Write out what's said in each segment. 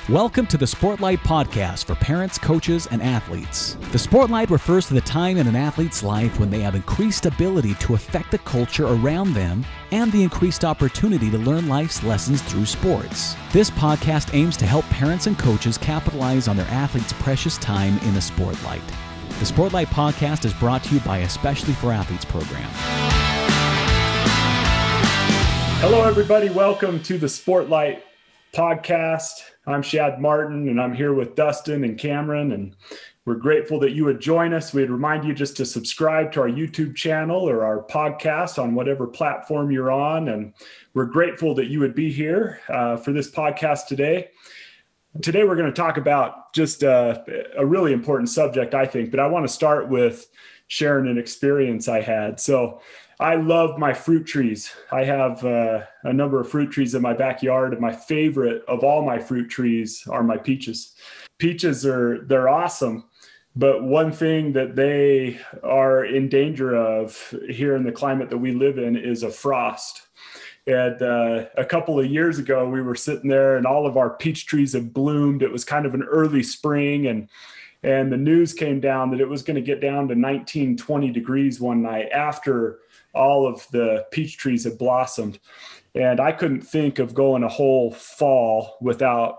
Welcome to the Sportlight podcast for parents, coaches, and athletes. The Sportlight refers to the time in an athlete's life when they have increased ability to affect the culture around them and the increased opportunity to learn life's lessons through sports. This podcast aims to help parents and coaches capitalize on their athletes' precious time in the Sportlight. The Sportlight podcast is brought to you by Especially for Athletes program. Hello, everybody. Welcome to the Sportlight podcast. I'm Shad Martin, and I'm here with Dustin and Cameron, and we're grateful that you would join us. We'd remind you just to subscribe to our YouTube channel or our podcast on whatever platform you're on, and we're grateful that you would be here for this podcast today. Today, we're going to talk about just a really important subject, I think, but I want to start with sharing an experience I had. So I love my fruit trees. I have a number of fruit trees in my backyard, and my favorite of all my fruit trees are my peaches. Peaches they're awesome, but one thing that they are in danger of here in the climate that we live in is a frost. And a couple of years ago, we were sitting there and all of our peach trees had bloomed. It was kind of an early spring, and the news came down that it was going to get down to 19, 20 degrees one night after all of the peach trees had blossomed. And I couldn't think of going a whole fall without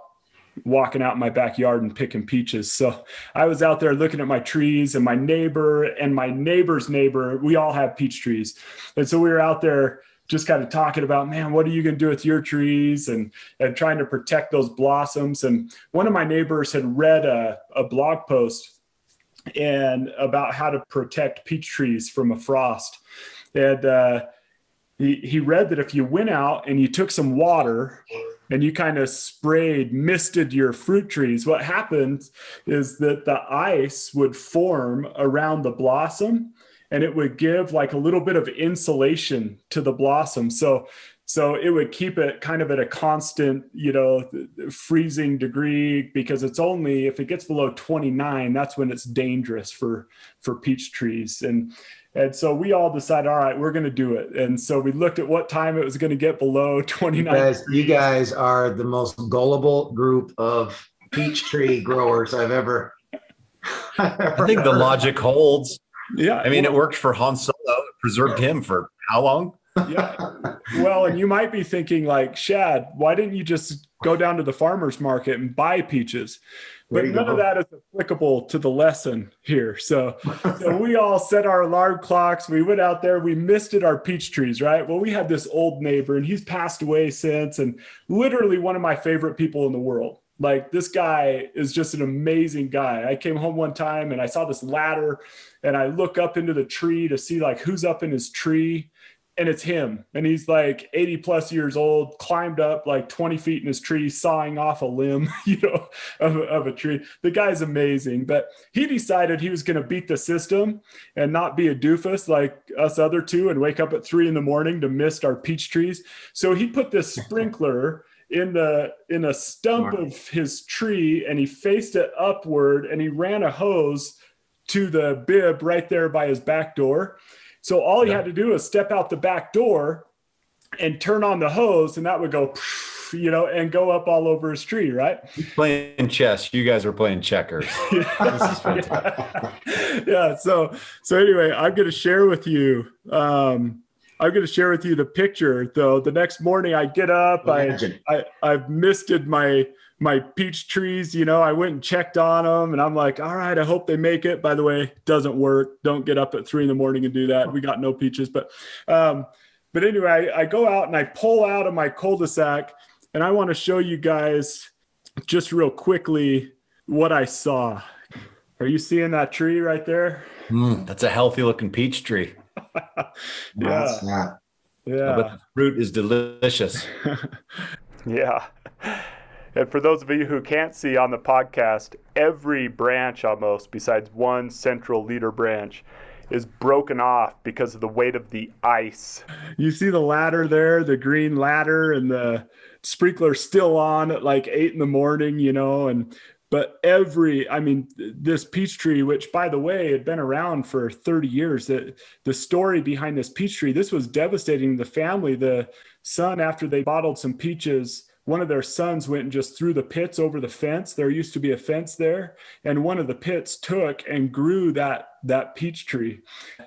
walking out in my backyard and picking peaches. So I was out there looking at my trees, and my neighbor and my neighbor's neighbor, we all have peach trees. And so we were out there just kind of talking about, man, what are you going to do with your trees, and trying to protect those blossoms. And one of my neighbors had read a blog post and about how to protect peach trees from a frost. And he read that if you went out and you took some water and you kind of misted your fruit trees, what happens is that the ice would form around the blossom, and it would give like a little bit of insulation to the blossom. So it would keep it kind of at a constant, freezing degree, because it's only, if it gets below 29, that's when it's dangerous for peach trees. And so we all decided, all right, we're going to do it. And so we looked at what time it was going to get below 29. You guys are the most gullible group of peach tree growers I've ever I think the logic holds. Yeah. I mean, it worked for Han Solo. It preserved him for how long? Yeah. Well, and you might be thinking like, Shad, why didn't you just go down to the farmer's market and buy peaches? But none of that is applicable to the lesson here. So we all set our alarm clocks. We went out there, we misted our peach trees, right? Well, we had this old neighbor, and he's passed away since, and literally one of my favorite people in the world. Like, this guy is just an amazing guy. I came home one time and I saw this ladder, and I look up into the tree to see like who's up in his tree. And it's him. And he's like 80 plus years old, climbed up like 20 feet in his tree, sawing off a limb, of a tree. The guy's amazing. But he decided he was going to beat the system and not be a doofus like us other two and wake up at 3 a.m. to mist our peach trees. So he put this sprinkler in a stump of his tree, and he faced it upward, and he ran a hose to the bib right there by his back door. So all he had to do was step out the back door and turn on the hose, and that would go, and go up all over his tree, right? Playing chess. You guys were playing checkers. This is fantastic. Yeah. So anyway, I'm going to share with you. The picture, though. The next morning I get up, I've misted my peach trees, I went and checked on them, and I'm like, all right, I hope they make it. By the way, it doesn't work. Don't get up at 3 a.m. and do that. We got no peaches. But anyway, I go out and I pull out of my cul-de-sac, and I want to show you guys just real quickly what I saw. Are you seeing that tree right there? That's a healthy looking peach tree. Yeah. But the fruit is delicious. Yeah. And for those of you who can't see on the podcast, every branch almost, besides one central leader branch, is broken off because of the weight of the ice. You see the ladder there, the green ladder, and the sprinkler still on at like 8 a.m, but this peach tree, which by the way, had been around for 30 years, the story behind this peach tree, this was devastating to the family. The son, after they bottled some peaches, one of their sons went and just threw the pits over the fence. There used to be a fence there, and one of the pits took and grew that peach tree.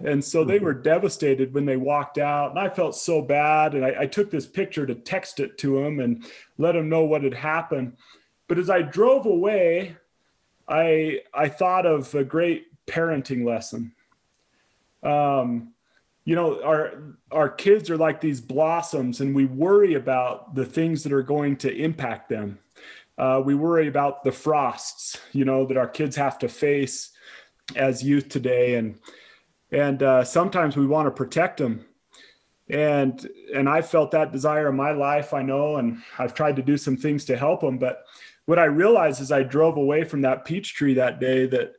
And so they were devastated when they walked out, and I felt so bad. And I took this picture to text it to them and let them know what had happened. But as I drove away, I thought of a great parenting lesson. You know, our kids are like these blossoms, and we worry about the things that are going to impact them. We worry about the frosts, you know, that our kids have to face as youth today. And sometimes we want to protect them. And I felt that desire in my life, I know, and I've tried to do some things to help them. But what I realized as I drove away from that peach tree that day, that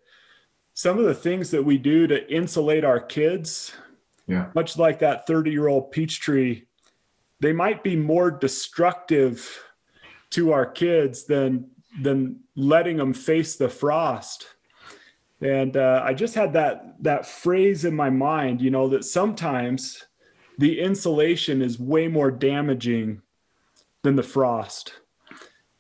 some of the things that we do to insulate our kids, much like that 30-year-old peach tree, they might be more destructive to our kids than letting them face the frost. And I just had that phrase in my mind, you know, that sometimes the insulation is way more damaging than the frost.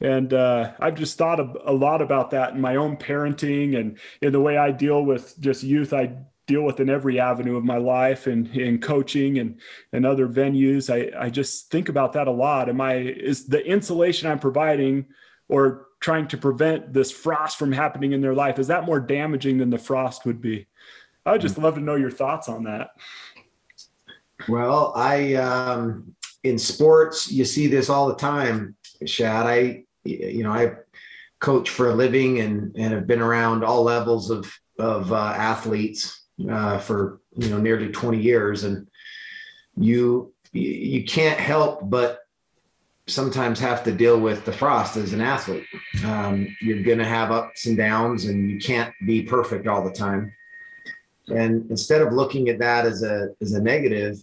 And I've just thought a lot about that in my own parenting and in the way I deal with just youth. I deal with in every avenue of my life and in coaching and other venues. I just think about that a lot. Is the insulation I'm providing or trying to prevent this frost from happening in their life, is that more damaging than the frost would be? I would just love to know your thoughts on that. Well, in sports, you see this all the time, Shad. I coach for a living and have been around all levels of athletes for nearly 20 years, and you can't help but sometimes have to deal with the frost as an athlete. You're going to have ups and downs, and you can't be perfect all the time. And instead of looking at that as a negative,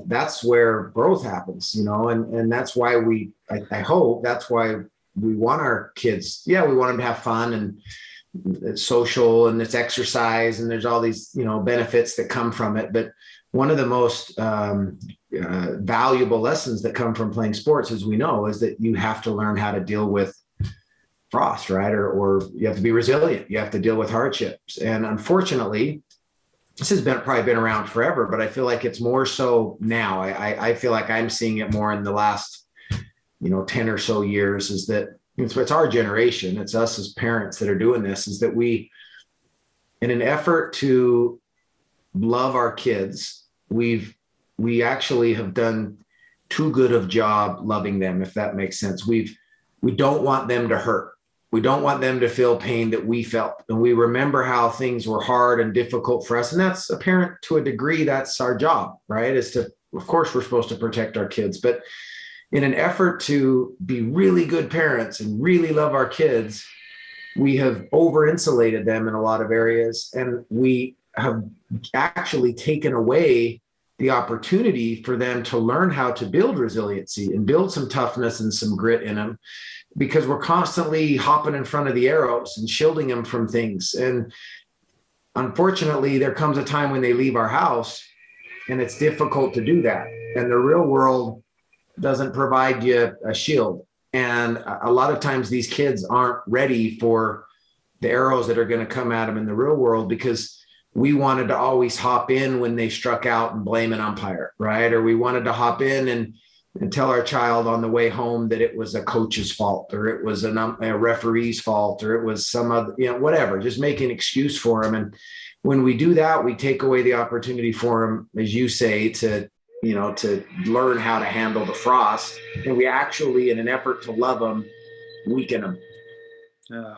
that's where growth happens, and that's why I hope that's why we want our kids. Yeah, we want them to have fun, and it's social and it's exercise, and there's all these, benefits that come from it. But one of the most valuable lessons that come from playing sports, as we know, is that you have to learn how to deal with frost, right? Or you have to be resilient. You have to deal with hardships. And unfortunately, this has probably been around forever, but I feel like it's more so now. I feel like I'm seeing it more in the last, 10 or so years, is that it's our generation. It's us as parents that are doing this, is that we, in an effort to love our kids, we actually have done too good of job loving them, if that makes sense. We don't want them to hurt. We don't want them to feel pain that we felt. And we remember how things were hard and difficult for us. And that's apparent to a degree. That's our job, right? Of course, we're supposed to protect our kids, but in an effort to be really good parents and really love our kids, we have over-insulated them in a lot of areas. And we have actually taken away the opportunity for them to learn how to build resiliency and build some toughness and some grit in them, because we're constantly hopping in front of the arrows and shielding them from things. And unfortunately, there comes a time when they leave our house and it's difficult to do that. And the real world doesn't provide you a shield. And a lot of times these kids aren't ready for the arrows that are going to come at them in the real world, because we wanted to always hop in when they struck out and blame an umpire, right? Or we wanted to hop in and tell our child on the way home that it was a coach's fault, or it was a referee's fault, or it was some other, whatever, just make an excuse for them. And when we do that, we take away the opportunity for them, as you say, to learn how to handle the frost. And we actually, in an effort to love them, weaken them.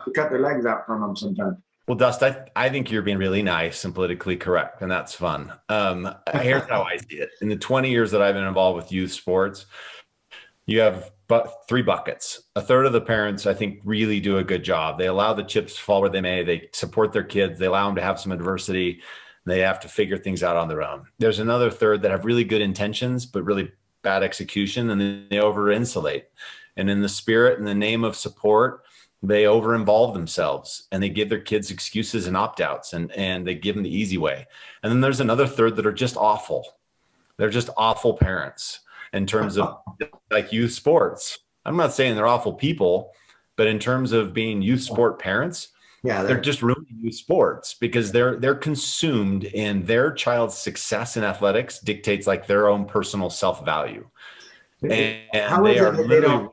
We cut their legs out from them sometimes. Well, Dust, I think you're being really nice and politically correct, and that's fun. Here's how I see it. In the 20 years that I've been involved with youth sports, you have three buckets. A third of the parents, I think, really do a good job. They allow the chips to fall where they may. They support their kids. They allow them to have some adversity. They have to figure things out on their own. There's another third that have really good intentions, but really bad execution, and then they over-insulate. And in the spirit and the name of support, they over-involve themselves, and they give their kids excuses and opt-outs, and they give them the easy way. And then there's another third that are just awful. They're just awful parents in terms of like youth sports. I'm not saying they're awful people, but in terms of being youth sport parents, they're just ruining youth sports because they're consumed in their child's success in athletics dictates like their own personal self-value. And how is it that they don't?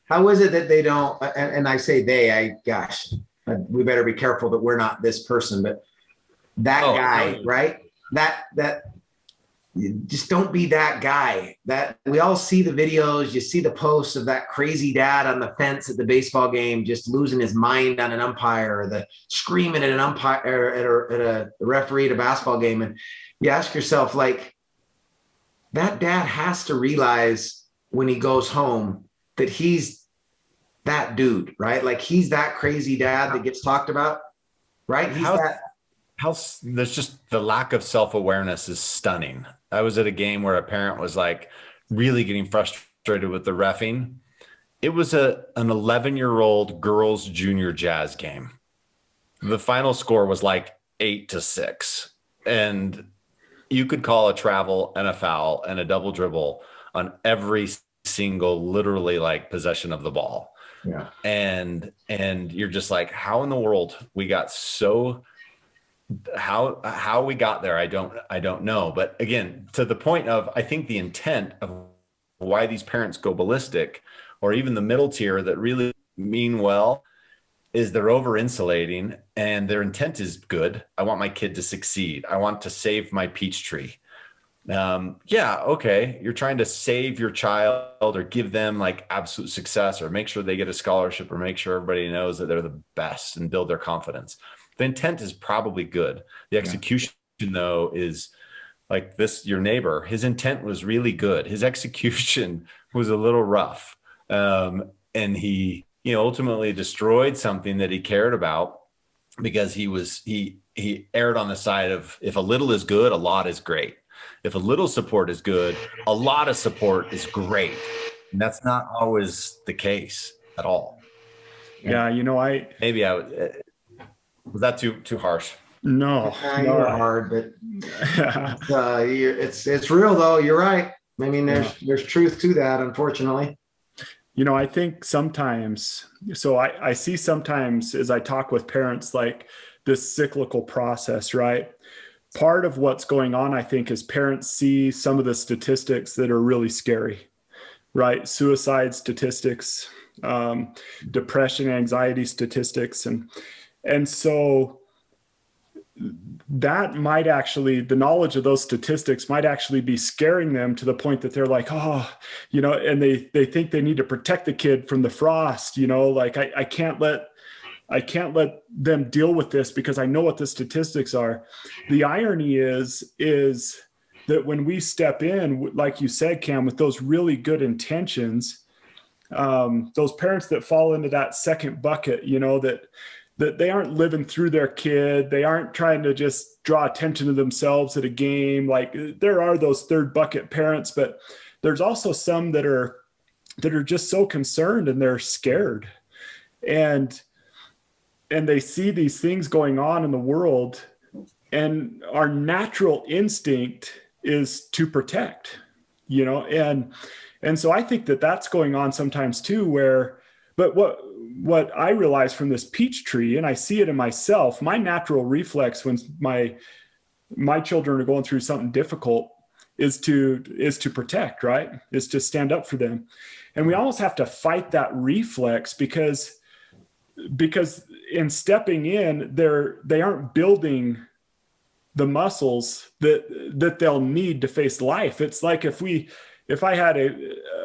How is it that they don't? And I say we better be careful that we're not this person, but that guy, right? That just don't be that guy. That we all see the videos, you see the posts of that crazy dad on the fence at the baseball game, just losing his mind on an umpire, or the screaming at an umpire at a referee at a basketball game. And you ask yourself, like, that dad has to realize when he goes home that he's that dude, right? Like, he's that crazy dad that gets talked about, right? There's just the lack of self-awareness is stunning. I was at a game where a parent was like really getting frustrated with the reffing. It was an 11-year-old girls junior jazz game. The final score was like 8-6. And you could call a travel and a foul and a double dribble on every single literally like possession of the ball. Yeah. And you're just like, how in the world we got so how we got there, I don't know. But again, to the point of, I think the intent of why these parents go ballistic, or even the middle tier that really mean well, is they're over insulating and their intent is good. I want my kid to succeed. I want to save my peach tree. Okay. You're trying to save your child or give them like absolute success or make sure they get a scholarship or make sure everybody knows that they're the best and build their confidence. The intent is probably good. The execution, though, is like this, your neighbor, his intent was really good. His execution was a little rough. And he, ultimately destroyed something that he cared about because he erred on the side of, if a little is good, a lot is great. If a little support is good, a lot of support is great. And that's not always the case at all. Yeah. Was that too harsh? No, you're hard, but it's real though. You're right. I mean, there's truth to that, unfortunately. I think sometimes, I see sometimes as I talk with parents, like this cyclical process, right? Part of what's going on, I think, is parents see some of the statistics that are really scary, right? Suicide statistics, depression, anxiety statistics. And so that might actually, the knowledge of those statistics might actually be scaring them to the point that they're like, and they think they need to protect the kid from the frost, like I can't let them deal with this because I know what the statistics are. The irony is that when we step in, like you said, Cam, with those really good intentions, those parents that fall into that second bucket, that they aren't living through their kid. They aren't trying to just draw attention to themselves at a game. Like, there are those third bucket parents, but there's also some that are just so concerned and they're scared. And they see these things going on in the world, and our natural instinct is to protect, and so I think that that's going on sometimes too, but what I realize from this peach tree, and I see it in myself, my natural reflex when my children are going through something difficult is to protect, right? Is to stand up for them. And we almost have to fight that reflex because in stepping in, they aren't building the muscles that they'll need to face life. It's like if I had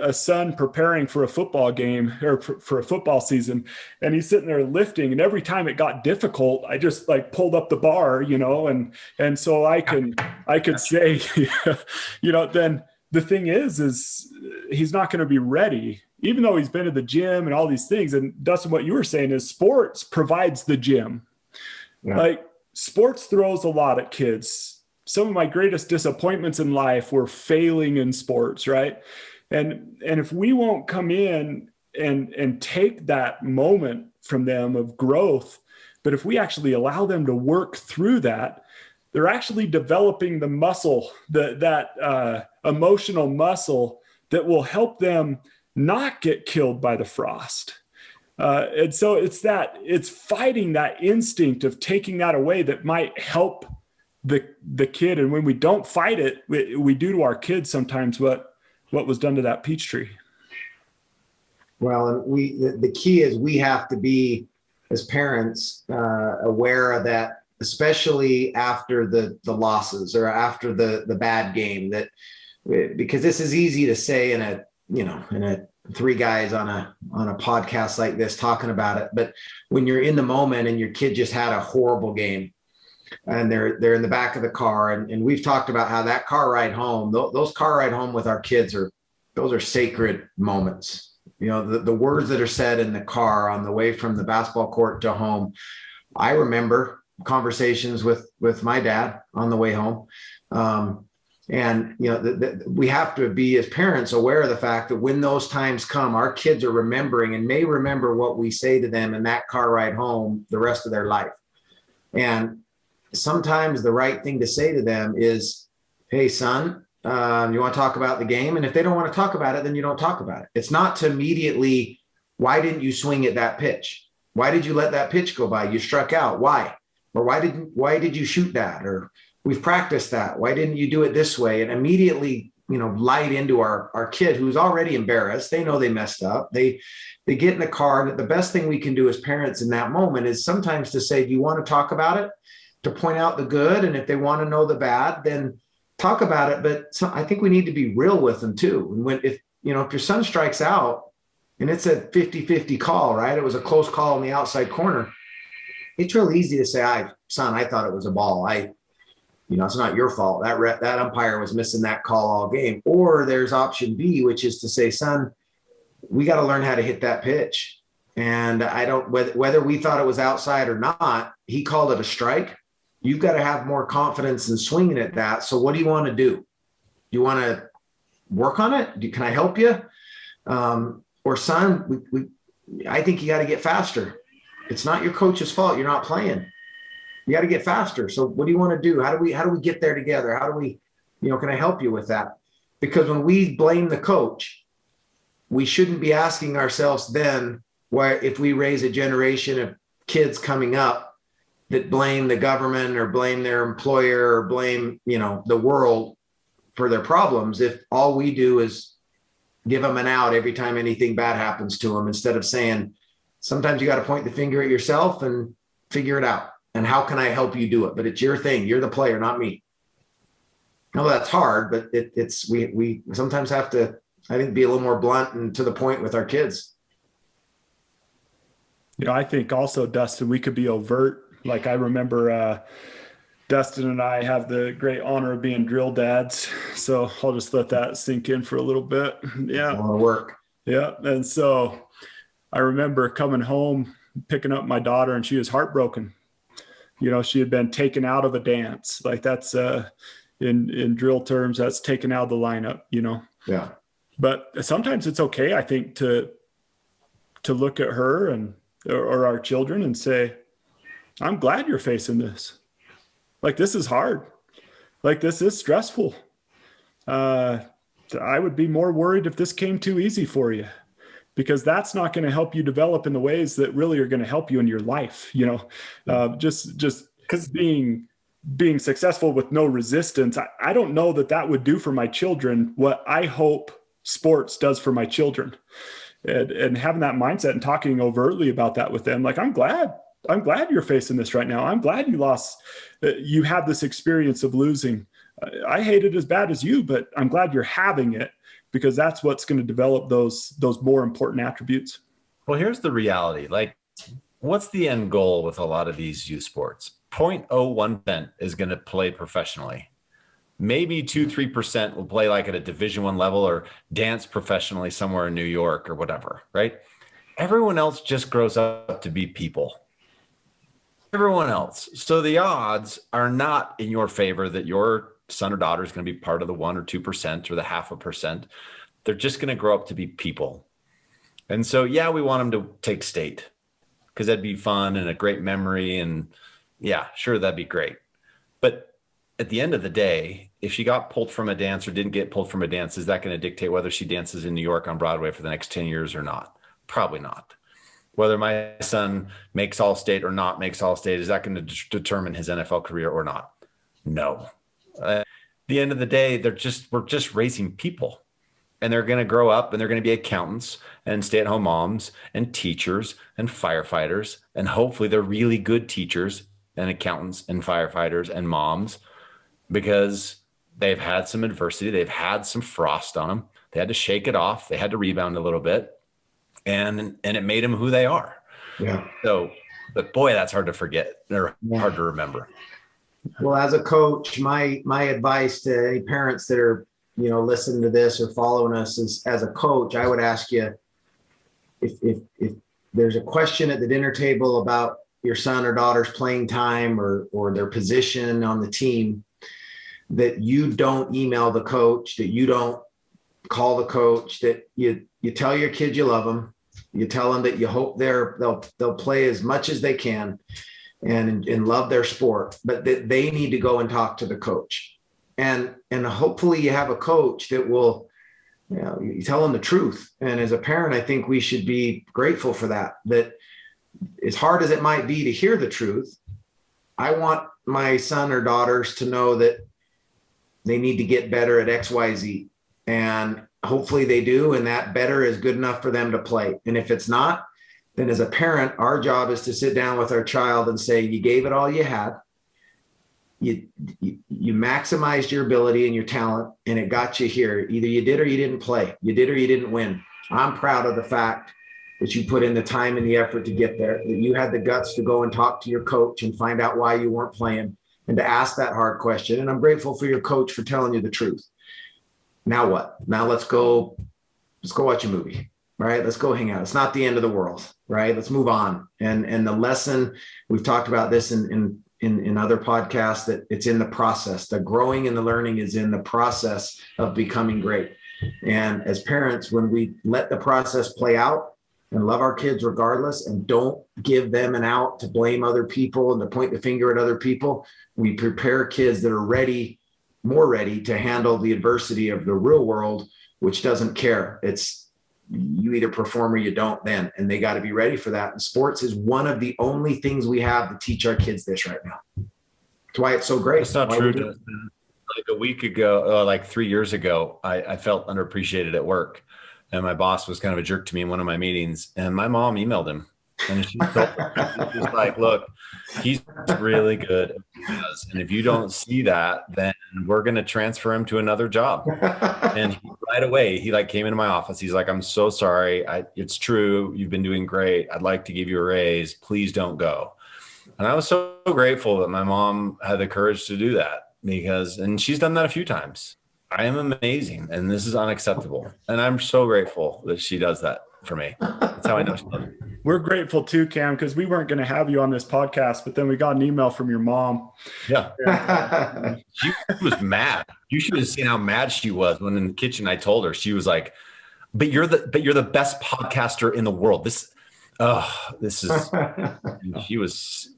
a son preparing for a football game or for a football season, and he's sitting there lifting, and every time it got difficult, I just like pulled up the bar, and so I could say, then the thing is he's not going to be ready, even though he's been to the gym and all these things. And Dustin, what you were saying is sports provides the gym. Yeah. Like, sports throws a lot at kids. Some of my greatest disappointments in life were failing in sports, right? And if we won't come in and take that moment from them of growth, but if we actually allow them to work through that, they're actually developing the muscle, that emotional muscle that will help them not get killed by the frost. And so it's fighting that instinct of taking that away that might help the kid. And when we don't fight it, we do to our kids sometimes what was done to that peach tree. Well, and the key is we have to be, as parents, aware of that, especially after the losses or after the bad game, that because this is easy to say in a three guys on a podcast like this talking about it. But when you're in the moment and your kid just had a horrible game and they're in the back of the car, and we've talked about how that car ride home, those car ride home with our kids those are sacred moments. You know, the words that are said in the car on the way from the basketball court to home. I remember conversations with my dad on the way home. And, you know, we have to be, as parents, aware of the fact that when those times come, our kids are remembering and may remember what we say to them in that car ride home the rest of their life. And sometimes the right thing to say to them is, hey, son, you want to talk about the game? And if they don't want to talk about it, then you don't talk about it. It's not to immediately, why didn't you swing at that pitch? Why did you let that pitch go by? You struck out. Why? Or why did you shoot that? Or we've practiced that. Why didn't you do it this way? And immediately, you know, light into our kid who's already embarrassed. They know they messed up. They get in the car. And the best thing we can do as parents in that moment is sometimes to say, do you want to talk about it? To point out the good. And if they want to know the bad, then talk about it. But I think we need to be real with them too. And if your son strikes out and it's a 50-50 call, right? It was a close call in the outside corner. It's real easy to say, son, I thought it was a ball. It's not your fault. That umpire was missing that call all game. Or there's option B, which is to say, son, we got to learn how to hit that pitch. And whether we thought it was outside or not, he called it a strike. You've got to have more confidence in swinging at that. So what do you want to do? Do you want to work on it? Can I help you? Or son, I think you got to get faster. It's not your coach's fault. You're not playing. You got to get faster. So what do you want to do? How do we get there together? How do we, can I help you with that? Because when we blame the coach, we shouldn't be asking ourselves then why, if we raise a generation of kids coming up that blame the government or blame their employer or blame, the world for their problems, if all we do is give them an out every time anything bad happens to them, instead of saying, sometimes you got to point the finger at yourself and figure it out. And how can I help you do it? But it's your thing. You're the player, not me. No, that's hard, but we sometimes have to, I think, be a little more blunt and to the point with our kids. I think also, Dustin, we could be overt. Like I remember Dustin and I have the great honor of being drill dads. So I'll just let that sink in for a little bit. Yeah. A lot of work. Yeah. And so I remember coming home, picking up my daughter, and she was heartbroken. She had been taken out of a dance. Like that's in drill terms, that's taken out of the lineup, Yeah. But sometimes it's okay, I think, to look at her or our children and say, I'm glad you're facing this. Like, this is hard. Like, this is stressful. I would be more worried if this came too easy for you, because that's not going to help you develop in the ways that really are going to help you in your life. Just because being successful with no resistance, I don't know that would do for my children what I hope sports does for my children. And having that mindset and talking overtly about that with them, like, I'm glad you're facing this right now. I'm glad you lost. You have this experience of losing. I hate it as bad as you, but I'm glad you're having it, because that's what's going to develop those more important attributes. Well, here's the reality. Like, what's the end goal with a lot of these youth sports? 0.01% is going to play professionally. Maybe 2-3% will play like at a Division I level or dance professionally somewhere in New York or whatever, right? Everyone else just grows up to be people. Everyone else. So the odds are not in your favor that your son or daughter is going to be part of the 1 or 2% or the 0.5%. They're just going to grow up to be people. And so, yeah, we want them to take state because that'd be fun and a great memory. And yeah, sure, that'd be great. But at the end of the day, if she got pulled from a dance or didn't get pulled from a dance, is that going to dictate whether she dances in New York on Broadway for the next 10 years or not? Probably not. Whether my son makes All-State or not makes All-State, is that going to determine his NFL career or not? No. At the end of the day, we're just raising people, and they're going to grow up and they're going to be accountants and stay-at-home moms and teachers and firefighters. And hopefully they're really good teachers and accountants and firefighters and moms, because they've had some adversity. They've had some frost on them. They had to shake it off. They had to rebound a little bit, and it made them who they are. Yeah. So, but boy, that's hard to forget or hard to remember. Well, as a coach, my advice to any parents that are, listening to this or following us is, as a coach, I would ask you, if there's a question at the dinner table about your son or daughter's playing time or their position on the team, that you don't email the coach, that you don't call the coach, that you tell your kid you love them, you tell them that you hope they'll play as much as they can and love their sport, but that they need to go and talk to the coach. And hopefully you have a coach that will, you tell them the truth. And as a parent, I think we should be grateful for that as hard as it might be to hear the truth, I want my son or daughters to know that they need to get better at XYZ. And hopefully they do. And that better is good enough for them to play. And if it's not, then as a parent, our job is to sit down with our child and say, you gave it all you had. You maximized your ability and your talent, and it got you here. Either you did or you didn't play. You did or you didn't win. I'm proud of the fact that you put in the time and the effort to get there, that you had the guts to go and talk to your coach and find out why you weren't playing and to ask that hard question. And I'm grateful for your coach for telling you the truth. Now what? Now let's go watch a movie, right? Let's go hang out. It's not the end of the world, right? Let's move on. And the lesson, we've talked about this in other podcasts, that it's in the process. The growing and the learning is in the process of becoming great. And as parents, when we let the process play out and love our kids regardless, and don't give them an out to blame other people and to point the finger at other people, we prepare kids that are more ready to handle the adversity of the real world, which doesn't care. It's you either perform or you don't then, and they got to be ready for that. And sports is one of the only things we have to teach our kids this right now. That's why it's so great. It's not true. Like a week ago, like 3 years ago, I felt underappreciated at work, and my boss was kind of a jerk to me in one of my meetings, and my mom emailed him, and she was like, look, he's really good at what he does, and if you don't see that, then we're going to transfer him to another job. And right away, he came into my office. He's like, I'm so sorry. It's true. You've been doing great. I'd like to give you a raise. Please don't go. And I was so grateful that my mom had the courage to do that, and she's done that a few times. I am amazing, and this is unacceptable. And I'm so grateful that she does that for me. That's how I know she loves me. We're grateful too, Cam, because we weren't going to have you on this podcast, but then we got an email from your mom. Yeah. She was mad. You should have seen how mad she was when in the kitchen I told her. She was like, but you're the best podcaster in the world. She was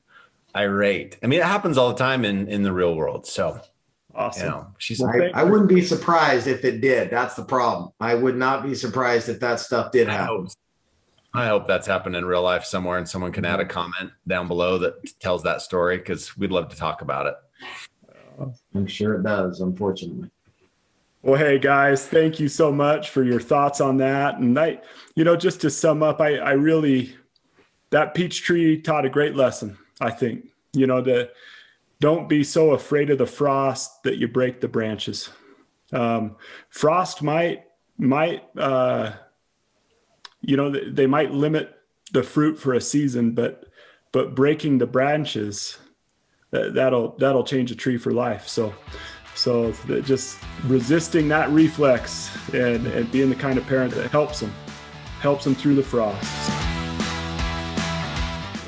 irate. I mean, it happens all the time in the real world. So awesome. I wouldn't be surprised if it did. That's the problem. I would not be surprised if that stuff did happen. I hope that's happened in real life somewhere, and someone can add a comment down below that tells that story, because we'd love to talk about it. I'm sure it does, unfortunately. Well, hey guys, thank you so much for your thoughts on that. And just to sum up, I really, that peach tree taught a great lesson, I think, don't be so afraid of the frost that you break the branches. Frost might they might limit the fruit for a season, but breaking the branches, that'll change a tree for life. So just resisting that reflex and being the kind of parent that helps them through the frost.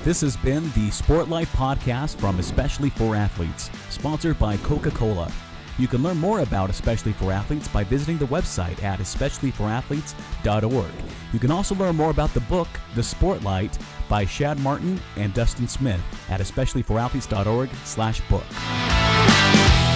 This has been the Sportlight podcast from Especially for Athletes, sponsored by Coca-Cola. You can learn more about Especially for Athletes by visiting the website at especiallyforathletes.org. You can also learn more about the book, The Sportlight, by Shad Martin and Dustin Smith at especiallyforathletes.org/book.